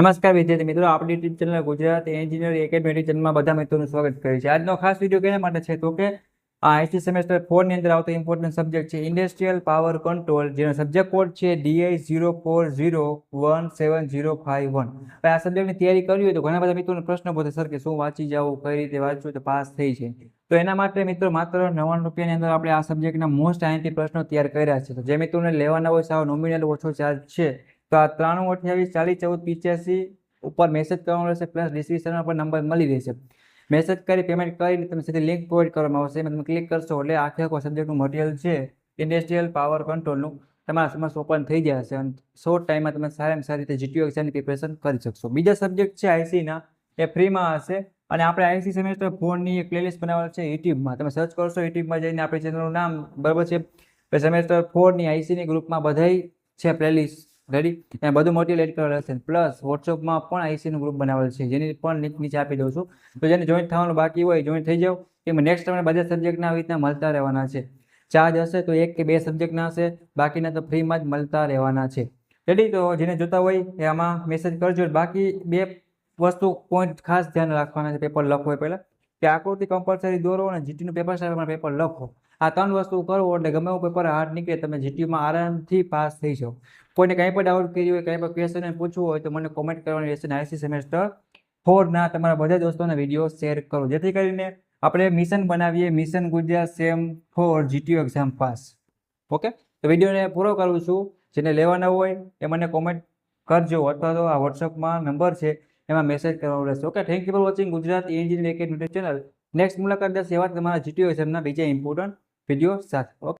નમસ્કાર વિદ્યાર્થી મિત્રો, આપણી YouTube channel Gujarat engineering academy ચેનલમાં બધા મિત્રોનું સ્વાગત કરે છે। આજનો ખાસ વિડીયો કેના માટે છે તો કે આ આઈસી સેમેસ્ટર 4 ની અંદર આવતો ઇમ્પોર્ટન્ટ સબ્જેક્ટ છે ઇન્ડસ્ટ્રીયલ પાવર કંટ્રોલ, જેનો સબ્જેક્ટ કોડ છે DI04017051। આ સબ્જેક્ટની તૈયારી કરવી હોય તો ઘણા બધા મિત્રોનો પ્રશ્ન પૂછે, સર કે શું વાંચી જવું, કઈ રીતે વાંચવું તો પાસ થઈ જાય। તો એના માટે મિત્રો માત્ર 99 રૂપિયાની અંદર આપણે આ સબ્જેક્ટના મોસ્ટ આઈએમપી પ્રશ્નો તૈયાર કર્યા છે। તો જે મિત્રોને લેવાના હોય સાવ નોમિનલ ઓછો ચાર્જ છે તો આ 9328401485 ઉપર મેસેજ કરવાનો રહેશે, પ્લસ ડિસ્ક્રિપ્શનમાં પણ નંબર મળી રહેશે। મેસેજ કરી પેમેન્ટ કરીને તમે સીધી લિંક પ્રોવાઈડ કરવામાં આવશે, એમાં તમે ક્લિક કરશો એટલે આખો સબ્જેક્ટનું મટીરિયલ છે ઇન્ડસ્ટ્રીયલ પાવર કંટ્રોલનું તમારા સમક્ષ ઓપન થઈ જશે અને શોર્ટ ટાઈમમાં તમે સારામાં સારી રીતે જીટીયુ એક્ઝામની પ્રિપેરેશન કરી શકશો। બીજા સબ્જેક્ટ છે આઈસીના, એ ફ્રીમાં હશે અને આપણે આઈસી સેમેસ્ટર 4 ની એક પ્લેલિસ્ટ બનાવેલ છે યુટ્યુબમાં, તમે સર્ચ કરશો યુટ્યુબમાં જઈને આપણી ચેનલનું નામ બરાબર છે, સેમેસ્ટર 4 ની આઈસીની ગ્રુપમાં બધાય છે પ્લેલિસ્ટ રેડી, ત્યાં બધું મટીરિયલ એડ કરેલ હશે, પ્લસ વોટ્સઅપમાં પણ આઈસીનું ગ્રુપ બનાવેલ છે જેની પણ લિંક નીચે આપી દઉં છું। તો જેને જોઈન થવાનું બાકી હોય જોઈન થઈ જાઓ, એમાં નેક્સ્ટ તમને બધા સબ્જેક્ટના આવી રીતના મળતા રહેવાના છે। ચાર્જ હશે તો 1 કે 2 સબ્જેક્ટના હશે, બાકીના તો ફ્રીમાં જ મળતા રહેવાના છે રેડી। તો જેને જોતા હોય એ આમાં મેસેજ કરજો। બાકી 2 વસ્તુ પોઈન્ટ ખાસ ધ્યાન રાખવાના છે પેપર લખો એ પહેલાં, કે આકૃતિ કમ્પલસરી દોરો અને જીટીનું પેપર સાહેબ પેપર લખો। આ 3 વસ્તુ કરો એટલે ગમે એવું પેપર હાર્ડ નીકળે તમે જીટીયુમાં આરામથી પાસ થઈ જાઓ। કોઈને કંઈ પણ ડાઉટ કરી હોય, કંઈ પણ ક્વેશ્ચન પૂછવું હોય તો મને કોમેન્ટ કરવાની રહેશે। આઈસી સેમેસ્ટર 4 ના તમારા બધા દોસ્તોને વિડીયો શેર કરો, જેથી કરીને આપણે મિશન બનાવીએ, mission Gujarat sem 4 GTU exam pass. Okay, તો વિડીયોને પૂરો કરું છું। જેને લેવાના હોય એ મને કોમેન્ટ કરજો અથવા તો આ વોટ્સઅપમાં નંબર છે એમાં મેસેજ કરવાનો રહેશે। Okay, thank you for watching Gujarat engineering academy channel. Next મુલાકાત દસ એવા તમારા જીટીયુ એક્ઝામના બીજા ઇમ્પોર્ટન્ટ વિડીયો સાથે। ઓકે।